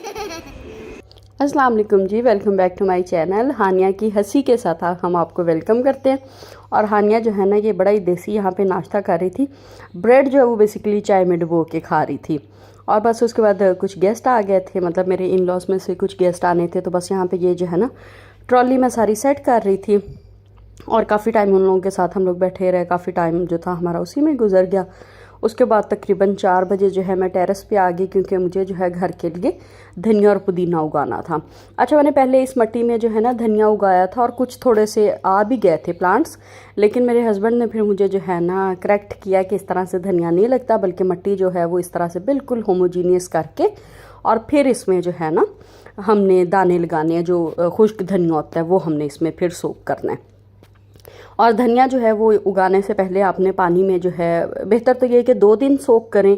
अस्सलाम वालेकुम जी, welcome back to my channel. Hania की हंसी के साथ हम आपको वेलकम करते हैं। और हानिया जो है ना, ये बड़ा ही देसी यहाँ पे नाश्ता कर रही थी। ब्रेड जो है वो बेसिकली चाय में डुबो के खा रही थी। और बस उसके बाद कुछ गेस्ट आ गए थे, मतलब मेरे इन लॉज में से कुछ गेस्ट आने थे, तो बस यहाँ पे ये जो है ना ट्रॉली में सारी सेट कर रही थी। और काफ़ी टाइम उन लोगों के साथ हम लोग बैठे रहे, काफ़ी टाइम जो था हमारा उसी में गुजर गया। उसके बाद तकरीबन 4 बजे जो है मैं टेरेस पे आ गई, क्योंकि मुझे जो है घर के लिए धनिया और पुदीना उगाना था। अच्छा, मैंने पहले इस मिट्टी में जो है ना धनिया उगाया था और कुछ थोड़े से आ भी गए थे प्लांट्स, लेकिन मेरे हस्बैंड ने फिर मुझे जो है ना करेक्ट किया कि इस तरह से धनिया नहीं लगता, बल्कि मिट्टी जो है वो इस तरह से बिल्कुल होमोजीनियस करके और फिर इसमें जो है ना हमने दाने लगाने हैं, जो खुश्क धनिया होता है वो हमने इसमें फिर सोक करना है। और धनिया जो है वो उगाने से पहले आपने पानी में जो है, बेहतर तो ये है कि 2 दिन सोक करें,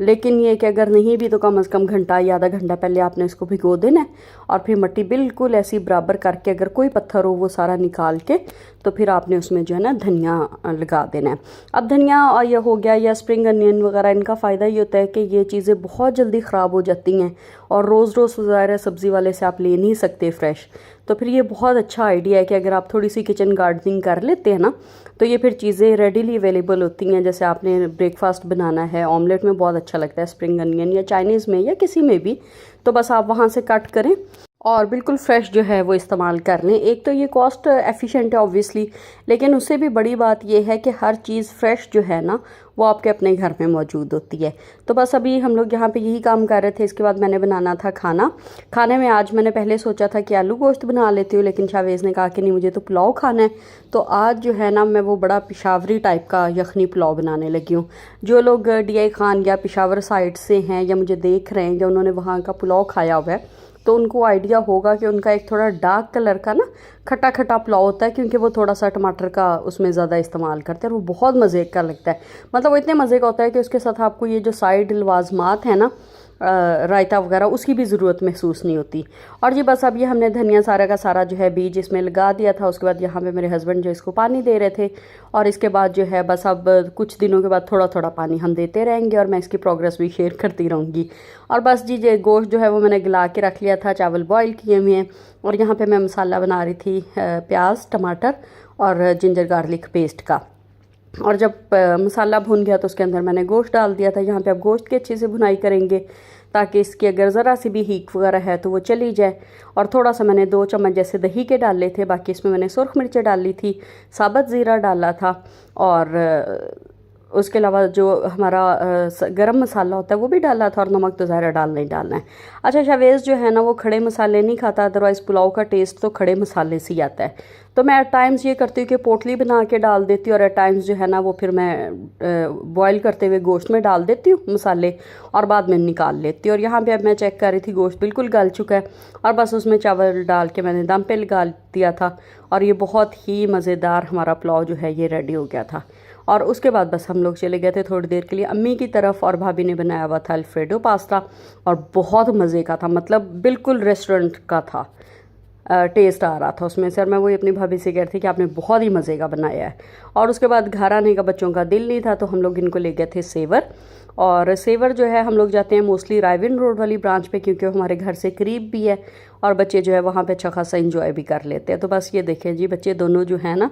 लेकिन ये कि अगर नहीं भी तो कम से कम घंटा या आधा घंटा पहले आपने इसको भिगो देना है। और फिर मिट्टी बिल्कुल ऐसी बराबर करके, अगर कोई पत्थर हो वो सारा निकाल के, तो फिर आपने उसमें जो है ना धनिया लगा देना है। अब धनिया ये हो गया या स्प्रिंग अनियन वगैरह, इनका फ़ायदा ये होता है कि ये चीज़ें बहुत जल्दी ख़राब हो जाती हैं और रोज़ रोज़ ज़ाहिर सब्ज़ी वाले से आप ले नहीं सकते फ्रेश। तो फिर ये बहुत अच्छा आइडिया है कि अगर आप थोड़ी सी किचन गार्डनिंग कर लेते हैं ना, तो ये फिर चीज़ें रेडीली अवेलेबल होती हैं। जैसे आपने ब्रेकफास्ट बनाना है, ऑमलेट में बहुत अच्छा लगता है स्प्रिंग अनियन, या चाइनीज़ में या किसी में भी, तो बस आप वहाँ से कट करें और बिल्कुल फ्रेश जो है वो इस्तेमाल कर लें। एक तो ये कॉस्ट एफिशिएंट है ऑब्वियसली, लेकिन उससे भी बड़ी बात ये है कि हर चीज़ फ्रेश जो है ना वो आपके अपने घर में मौजूद होती है। तो बस अभी हम लोग यहाँ पे यही काम कर रहे थे। इसके बाद मैंने बनाना था खाना। खाने में आज मैंने पहले सोचा था कि आलू गोश्त बना लेती हूँ, लेकिन शाहवेज़ ने कहा कि नहीं, मुझे तो पुलाव खाना है। तो आज जो है ना मैं वो बड़ा पिशावरी टाइप का यखनी पुलाव बनाने लगी हूँ। जो लोग DI खान या पिशावर साइड से हैं या मुझे देख रहे हैं या उन्होंने वहाँ का पुलाव खाया हुआ है, तो उनको आइडिया होगा कि उनका एक थोड़ा डार्क कलर का ना खट्टा खट्टा पुलाव होता है, क्योंकि वो थोड़ा सा टमाटर का उसमें ज़्यादा इस्तेमाल करते हैं और वो बहुत मज़े का लगता है। मतलब वो इतने मज़े का होता है कि उसके साथ आपको ये जो साइड लवाजमात है ना, रायता वगैरह, उसकी भी ज़रूरत महसूस नहीं होती। और जी बस अब ये हमने धनिया सारा का सारा जो है बीज इसमें लगा दिया था। उसके बाद यहाँ पे मेरे हस्बैंड जो इसको पानी दे रहे थे, और इसके बाद जो है बस अब कुछ दिनों के बाद थोड़ा थोड़ा पानी हम देते रहेंगे और मैं इसकी प्रोग्रेस भी शेयर करती रहूँगी। और बस जी ये गोश्त जो है वो मैंने गला के रख लिया था, चावल बॉयल किए हुए हैं, और यहाँ पर मैं मसाला बना रही थी प्याज टमाटर और जिंजर गार्लिक पेस्ट का। और जब मसाला भुन गया तो उसके अंदर मैंने गोश्त डाल दिया था। यहाँ पे अब गोश्त की अच्छे से भुनाई करेंगे, ताकि इसकी अगर ज़रा सी भी हीक वगैरह है तो वो चली जाए। और थोड़ा सा मैंने 2 चम्मच जैसे दही के डाले थे, बाकी इसमें मैंने सुरख मिर्चें डाली थी, साबुत ज़ीरा डाला था, और उसके अलावा जो हमारा गरम मसाला होता है वो भी डाला था, और नमक तो ज़ाहिर डालना ही डालना है। अच्छा, शाहवेज़ जो है ना वो खड़े मसाले नहीं खाता, अदरवाइज़ पुलाव का टेस्ट तो खड़े मसाले से ही आता है। तो मैं एट टाइम्स ये करती हूँ कि पोटली बना के डाल देती हूँ, और एट टाइम्स जो है ना वो फिर मैं बॉयल करते हुए गोश्त में डाल देती हूँ मसाले, और बाद में निकाल लेती हूँ। और यहाँ पे अब मैं चेक कर रही थी गोश्त बिल्कुल गल चुका है, और बस उसमें चावल डाल के मैंने दम पे लगा दिया था, और ये बहुत ही मज़ेदार हमारा पुलाव जो है ये रेडी हो गया था। और उसके बाद बस हम लोग चले गए थे थोड़ी देर के लिए अम्मी की तरफ, और भाभी ने बनाया हुआ था अल्फ्रेडो पास्ता, और बहुत मज़े का था, मतलब बिल्कुल रेस्टोरेंट का था टेस्ट आ रहा था उसमें से। और मैं वही अपनी भाभी से कह रही थी कि आपने बहुत ही मज़े का बनाया है। और उसके बाद घर आने का बच्चों का दिल नहीं था, तो हम लोग इनको ले गए थे सेवर। और सेवर जो है हम लोग जाते हैं मोस्टली रायविन रोड वाली ब्रांच पे, क्योंकि हमारे घर से करीब भी है, और बच्चे जो है वहाँ पे अच्छा खासा इंजॉय भी कर लेते हैं। तो बस ये देखें जी, बच्चे दोनों जो है ना,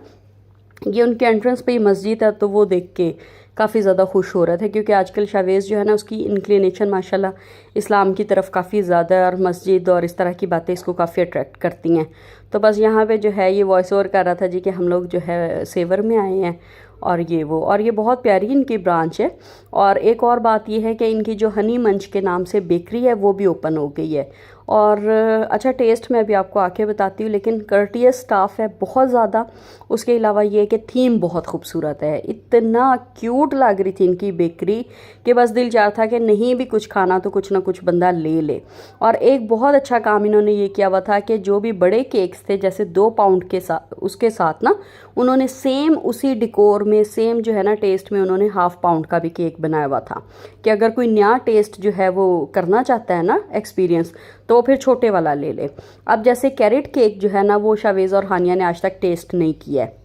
ये उनके एंट्रेंस पे ही मस्जिद है, तो वो देख के काफ़ी ज़्यादा खुश हो रहे थे, क्योंकि आजकल शाहवेज़ जो है ना उसकी इंक्लिनेशन माशाल्लाह इस्लाम की तरफ काफ़ी ज़्यादा है, और मस्जिद और इस तरह की बातें इसको काफ़ी अट्रैक्ट करती हैं। तो बस यहाँ पे जो है ये वॉइस ओवर कर रहा था जी कि हम लोग जो है सेवर में आए हैं, और ये बहुत प्यारी इनकी ब्रांच है। और एक और बात ये है कि इनकी जो हनी मंच के नाम से बेकरी है वो भी ओपन हो गई है। और अच्छा, टेस्ट मैं भी आपको आके बताती हूँ, लेकिन कर्टियस स्टाफ है बहुत ज़्यादा। उसके अलावा ये कि थीम बहुत खूबसूरत है, इतना क्यूट लग रही थी इनकी बेकरी कि बस दिल चाह था कि नहीं भी कुछ खाना तो कुछ ना कुछ बंदा ले ले। और एक बहुत अच्छा काम इन्होंने ये किया हुआ था कि जो भी बड़े केक्स थे, जैसे 2 पाउंड के साथ, उसके साथ ना उन्होंने सेम उसी डिकोर में, सेम जो है ना टेस्ट में, उन्होंने 1/2 पाउंड का भी केक बनाया हुआ था, कि अगर कोई नया टेस्ट जो है वो करना चाहता है ना एक्सपीरियंस, तो फिर छोटे वाला ले ले। अब जैसे कैरेट केक जो है ना वो शाहवेज़ और हानिया ने आज तक टेस्ट नहीं किया है,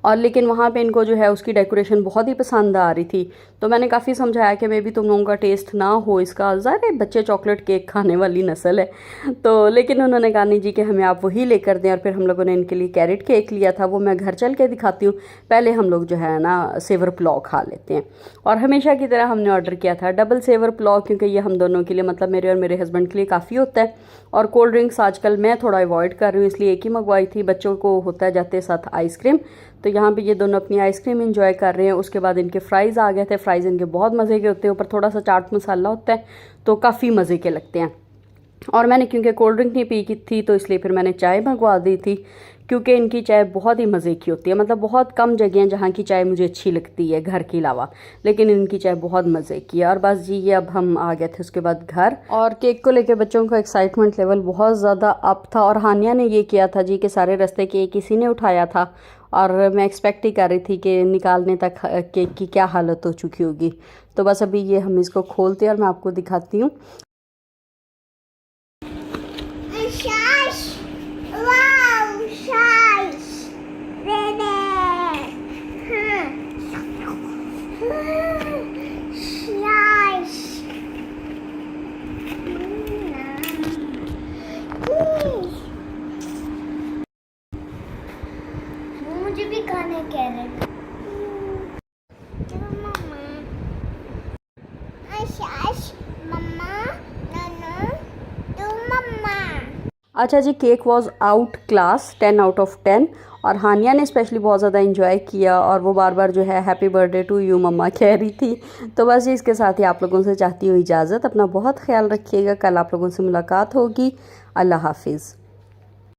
और लेकिन वहाँ पे इनको जो है उसकी डेकोरेशन बहुत ही पसंद आ रही थी। तो मैंने काफ़ी समझाया कि मे बी तुम लोगों का टेस्ट ना हो इसका, ज़ाहिर है बच्चे चॉकलेट केक खाने वाली नस्ल है। तो लेकिन उन्होंने कहा नहीं जी कि हमें आप वही लेकर दें। और फिर हम लोगों ने इनके लिए कैरेट केक लिया था, वो मैं घर चल के दिखाती हूँ। पहले हम लोग जो है ना सेवर पुलाव खा लेते हैं। और हमेशा की तरह हमने ऑर्डर किया था डबल सेवर पुलाव, क्योंकि ये हम दोनों के लिए, मतलब मेरे और मेरे हस्बैंड के लिए काफ़ी होता है। और कोल्ड ड्रिंक्स आजकल मैं थोड़ा अवॉइड कर रही हूँ, इसलिए एक ही मंगवाई थी। बच्चों को होता है जाते साथ आइसक्रीम, तो यहाँ पे ये दोनों अपनी आइसक्रीम एंजॉय कर रहे हैं। उसके बाद इनके फ्राइज़ आ गए थे। फ्राइज़ इनके बहुत मज़े के होते हैं, ऊपर थोड़ा सा चाट मसाला होता है, तो काफ़ी मज़े के लगते हैं। और मैंने क्योंकि कोल्ड ड्रिंक नहीं पी की थी, तो इसलिए फिर मैंने चाय मंगवा दी थी, क्योंकि इनकी चाय बहुत ही मज़े की होती है। मतलब बहुत कम जगह हैं जहाँ की चाय मुझे अच्छी लगती है घर के अलावा, लेकिन इनकी चाय बहुत मज़े की है। और बस जी ये अब हम आ गए थे उसके बाद घर, और केक को लेके बच्चों का एक्साइटमेंट लेवल बहुत ज़्यादा अप था। और हानिया ने ये किया था जी कि सारे रास्ते केक किसी ने उठाया था, और मैं एक्सपेक्ट ही कर रही थी कि निकालने तक केक की क्या हालत हो चुकी होगी। तो बस अभी ये हम इसको खोलते हैं और मैं आपको दिखाती हूँ। मुझे भी खाने कैरेट। अच्छा जी, cake was out class, 10 out of 10। और हानिया ने स्पेशली बहुत ज़्यादा इन्जॉय किया, और वो बार बार जो है हैप्पी बर्थडे टू यू मम्मा कह रही थी। तो बस जी इसके साथ ही आप लोगों से चाहती हूँ इजाज़त। अपना बहुत ख्याल रखिएगा, कल आप लोगों से मुलाकात होगी। अल्लाह हाफिज़।